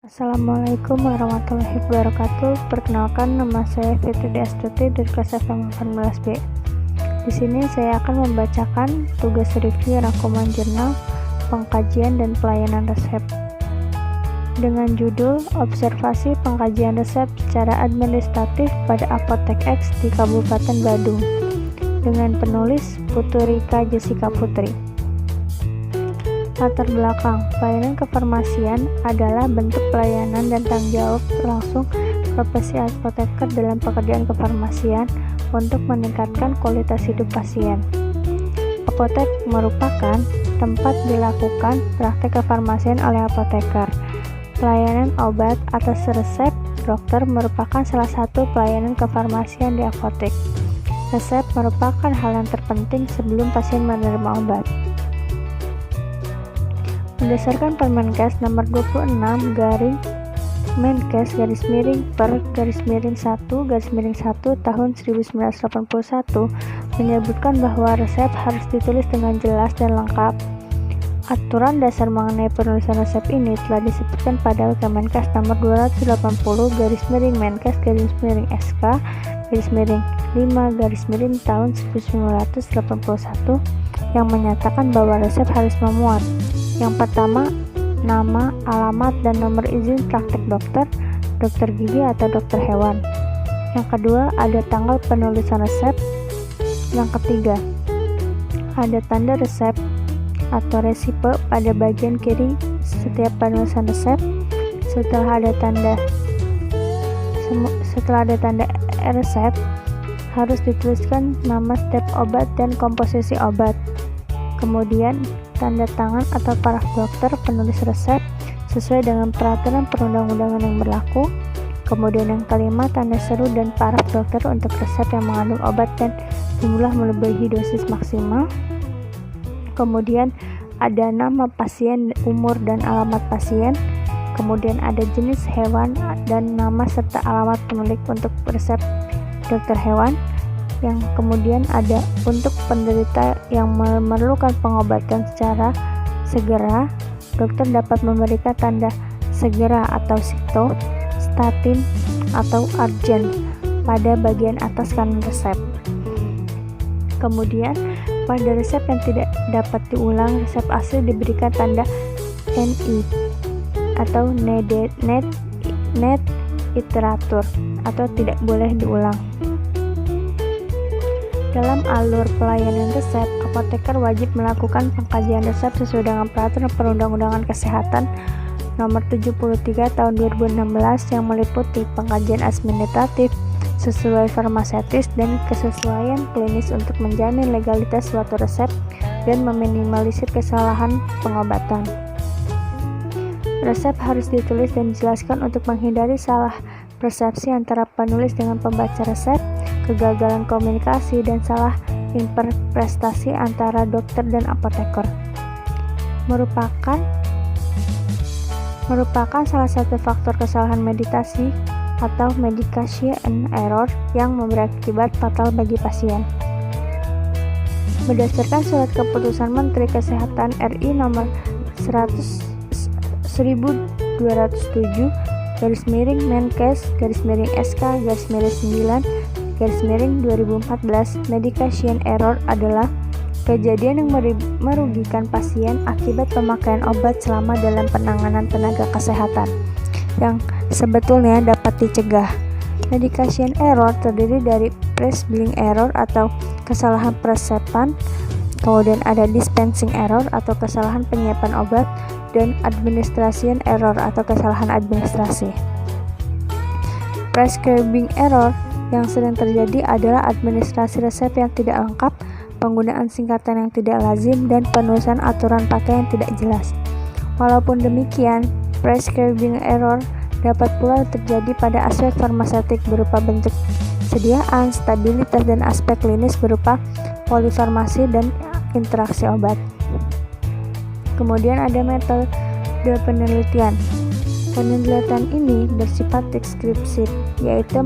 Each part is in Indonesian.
Assalamualaikum warahmatullahi wabarakatuh. Perkenalkan, nama saya Fitri Deastuti dari kelas FM 18B. Di sini saya akan membacakan tugas review rangkuman jurnal pengkajian dan pelayanan resep dengan judul Observasi Pengkajian Resep Secara Administratif pada Apotek X di Kabupaten Badung dengan penulis Putu Rika Jessica Putri. Latar belakang, pelayanan kefarmasian adalah bentuk pelayanan dan tanggung jawab langsung profesi apoteker dalam pekerjaan kefarmasian untuk meningkatkan kualitas hidup pasien. Apotek merupakan tempat dilakukan praktek kefarmasian oleh apoteker. Pelayanan obat atas resep dokter merupakan salah satu pelayanan kefarmasian di apotek. Resep merupakan hal yang terpenting sebelum pasien menerima obat. Berdasarkan Permenkes nomor 26 Menkes /1/1 tahun 1981 menyebutkan bahwa resep harus ditulis dengan jelas dan lengkap. Aturan dasar mengenai penulisan resep ini telah disebutkan pada Kemenkes nomor 280/Menkes/SK/5 tahun 1981 yang menyatakan bahwa resep harus memuat: yang pertama, nama, alamat, dan nomor izin praktek dokter, dokter gigi atau dokter hewan. Yang kedua, ada tanggal penulisan resep. Yang ketiga, ada tanda resep atau resipe pada bagian kiri setiap penulisan resep. Setelah ada tanda resep, harus dituliskan nama setiap obat dan komposisi obat. Kemudian, tanda tangan atau paraf dokter penulis resep sesuai dengan peraturan perundang-undangan yang berlaku. Kemudian yang kelima, tanda seru dan paraf dokter untuk resep yang mengandung obat dan jumlah melebihi dosis maksimal. Kemudian ada nama pasien, umur dan alamat pasien. Kemudian ada jenis hewan dan nama serta alamat pemilik untuk resep dokter hewan. Yang kemudian ada untuk penderita yang memerlukan pengobatan secara segera, dokter dapat memberikan tanda segera atau SITO, statin atau urgent pada bagian atas kanan resep. Kemudian pada resep yang tidak dapat diulang, resep asli diberikan tanda NI atau net iteratur atau tidak boleh diulang. Dalam alur pelayanan resep, apoteker wajib melakukan pengkajian resep sesuai dengan peraturan perundang-undangan kesehatan nomor 73 tahun 2016 yang meliputi pengkajian administratif, sesuai farmaseutis, dan kesesuaian klinis untuk menjamin legalitas suatu resep dan meminimalisir kesalahan pengobatan. Resep harus ditulis dan dijelaskan untuk menghindari salah persepsi antara penulis dengan pembaca resep, kegagalan komunikasi, dan salah interpretasi antara dokter dan apoteker. Merupakan salah satu faktor kesalahan medikasi atau medication error yang berakibat fatal bagi pasien. Berdasarkan surat keputusan Menteri Kesehatan RI nomor 1214/Menkes/SK/9/2014, medication error adalah kejadian yang merugikan pasien akibat pemakaian obat selama dalam penanganan tenaga kesehatan yang sebetulnya dapat dicegah. Medication error terdiri dari prescribing error atau kesalahan peresepan, kemudian ada dispensing error atau kesalahan penyiapan obat, dan administration error atau kesalahan administrasi. Prescribing error yang sering terjadi adalah administrasi resep yang tidak lengkap, penggunaan singkatan yang tidak lazim, dan penulisan aturan pakai yang tidak jelas. Walaupun demikian, prescribing error dapat pula terjadi pada aspek farmaseutik berupa bentuk sediaan, stabilitas, dan aspek klinis berupa polifarmasi dan interaksi obat. Kemudian ada metode penelitian. Penelitian ini bersifat deskripsif, yaitu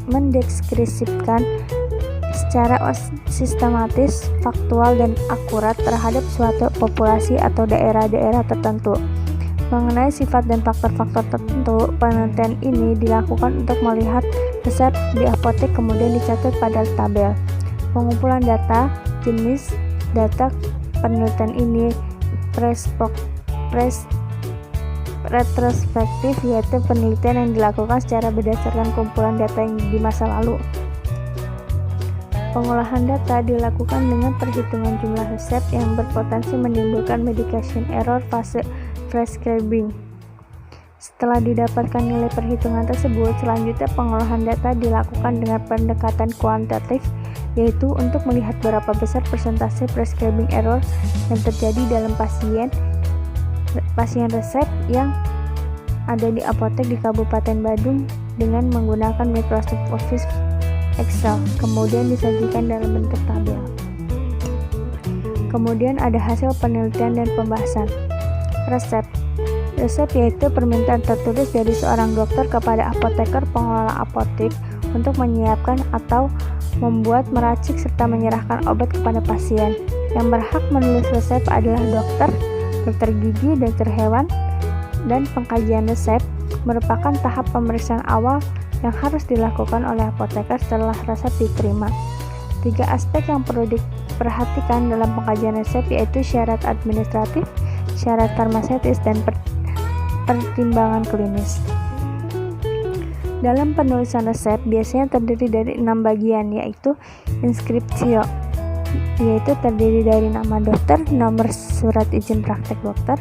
mendeskripsikan secara sistematis, faktual, dan akurat terhadap suatu populasi atau daerah-daerah tertentu. Mengenai sifat dan faktor-faktor tertentu, penelitian ini dilakukan untuk melihat resep di apotek kemudian dicatat pada tabel. Pengumpulan data, jenis data penelitian ini retrospektif, yaitu penelitian yang dilakukan secara berdasarkan kumpulan data yang di masa lalu. Pengolahan data dilakukan dengan perhitungan jumlah resep yang berpotensi menimbulkan medication error fase prescribing. Setelah didapatkan nilai perhitungan tersebut, selanjutnya pengolahan data dilakukan dengan pendekatan kuantitatif, yaitu untuk melihat berapa besar persentase prescribing error yang terjadi dalam pasien resep yang ada di apotek di Kabupaten Badung dengan menggunakan Microsoft Office Excel, kemudian disajikan dalam bentuk tabel. Kemudian ada hasil penelitian dan pembahasan. Resep yaitu permintaan tertulis dari seorang dokter kepada apoteker pengelola apotek untuk menyiapkan atau membuat, meracik, serta menyerahkan obat kepada pasien. Yang berhak menulis resep adalah dokter gigi, dokter hewan, dan pengkajian resep merupakan tahap pemeriksaan awal yang harus dilakukan oleh apoteker setelah resep diterima. 3 aspek yang perlu diperhatikan dalam pengkajian resep yaitu syarat administratif, syarat farmaseutis, dan pertimbangan klinis. Dalam penulisan resep biasanya terdiri dari 6 bagian, yaitu inskriptio, yaitu terdiri dari nama dokter, nomor surat izin praktek dokter,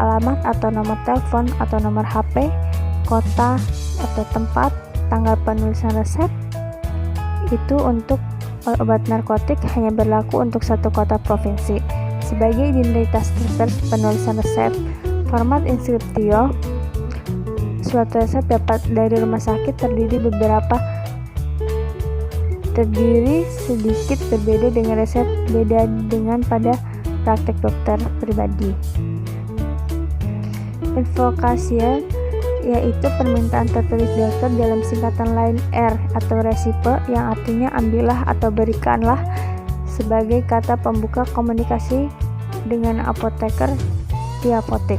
alamat atau nomor telepon atau nomor HP, kota atau tempat, tanggal penulisan resep. Itu untuk obat narkotik hanya berlaku untuk 1 kota provinsi. Sebagai identitas dokter penulisan resep, format inskriptio, suatu resep dapat dari rumah sakit terdiri sedikit berbeda dengan resep beda dengan pada praktek dokter pribadi. Invocation, yaitu permintaan tertulis dokter dalam singkatan lain R atau resipe, yang artinya ambillah atau berikanlah, sebagai kata pembuka komunikasi dengan apoteker di apotek.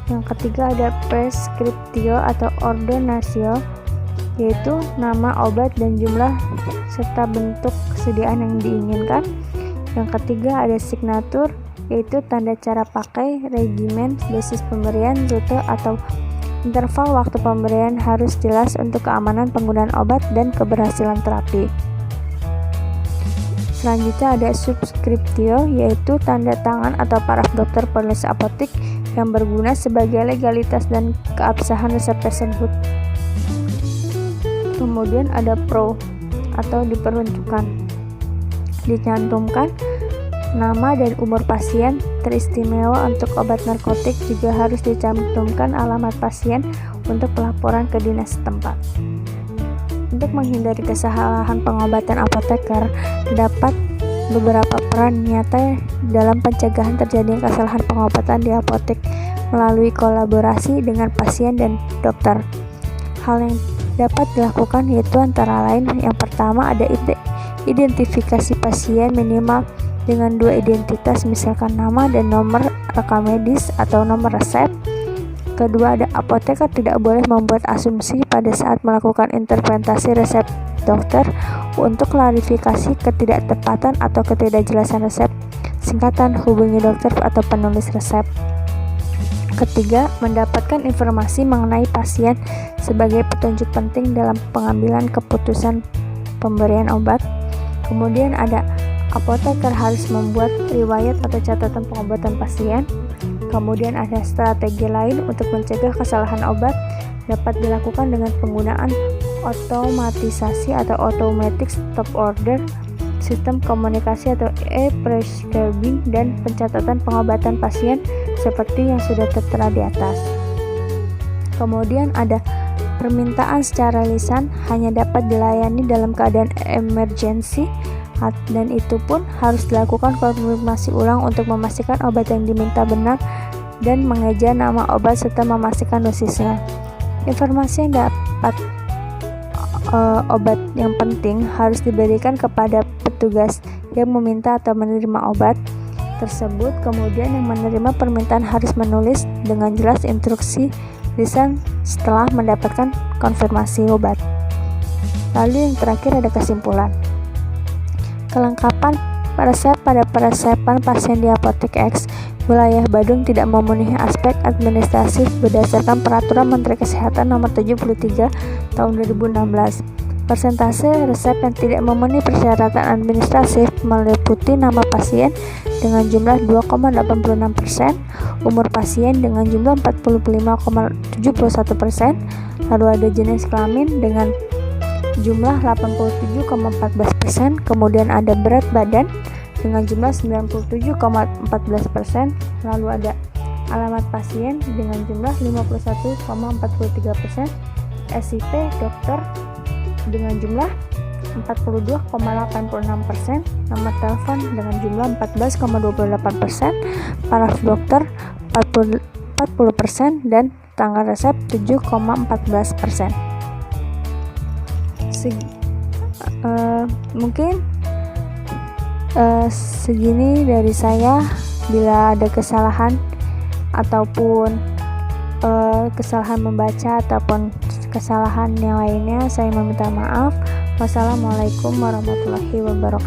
Yang ketiga ada prescriptio atau ordonatio, yaitu nama obat dan jumlah serta bentuk kesediaan yang diinginkan. Yang ketiga ada signatur, yaitu tanda cara pakai, regimen, dosis pemberian, rute atau interval waktu pemberian harus jelas untuk keamanan penggunaan obat dan keberhasilan terapi. Selanjutnya ada subscriptio, yaitu tanda tangan atau paraf dokter penulis apotek yang berguna sebagai legalitas dan keabsahan resep tersebut. Kemudian ada pro atau diperuntukkan, dicantumkan nama dan umur pasien. Teristimewa untuk obat narkotik juga harus dicantumkan alamat pasien untuk pelaporan ke dinas setempat. Untuk menghindari kesalahan pengobatan apoteker, terdapat beberapa peran nyata dalam pencegahan terjadinya kesalahan pengobatan di apotek melalui kolaborasi dengan pasien dan dokter. Hal yang dapat dilakukan yaitu antara lain, yang pertama ada identifikasi pasien minimal dengan 2 identitas, misalkan nama dan nomor rekam medis atau nomor resep. Kedua, ada apoteker tidak boleh membuat asumsi pada saat melakukan interpretasi resep dokter untuk klarifikasi ketidaktepatan atau ketidakjelasan resep. Singkatan, hubungi dokter atau penulis resep. Ketiga, mendapatkan informasi mengenai pasien sebagai petunjuk penting dalam pengambilan keputusan pemberian obat. Kemudian ada apoteker harus membuat riwayat atau catatan pengobatan pasien. Kemudian ada strategi lain untuk mencegah kesalahan obat, dapat dilakukan dengan penggunaan otomatisasi atau automatic stop order, sistem komunikasi atau e-prescribing, dan pencatatan pengobatan pasien seperti yang sudah tertera di atas. Kemudian ada permintaan secara lisan hanya dapat dilayani dalam keadaan emergency, dan itu pun harus dilakukan konfirmasi ulang untuk memastikan obat yang diminta benar dan mengeja nama obat serta memastikan dosisnya. Informasi yang dapat obat yang penting harus diberikan kepada petugas yang meminta atau menerima obat. tersebut. Kemudian yang menerima permintaan harus menulis dengan jelas instruksi lisan setelah mendapatkan konfirmasi obat. Lalu yang terakhir ada kesimpulan. Kelengkapan resep pada peresepan pasien di Apotek X wilayah Badung tidak memenuhi aspek administratif berdasarkan Peraturan Menteri Kesehatan Nomor 73 Tahun 2016. Persentase resep yang tidak memenuhi persyaratan administratif meliputi nama pasien dengan jumlah 2,86%, umur pasien dengan jumlah 45,71%, lalu ada jenis kelamin dengan jumlah 87,14%, kemudian ada berat badan dengan jumlah 97,14%, lalu ada alamat pasien dengan jumlah 51,43%, SIP dokter dengan jumlah 42,86%, nomor telepon dengan jumlah 14,28%, paraf dokter 40%, dan tanggal resep 7,14%. Mungkin segini dari saya. Bila ada kesalahan ataupun kesalahan membaca ataupun kesalahan yang lainnya, saya meminta maaf. Wassalamualaikum warahmatullahi wabarakatuh.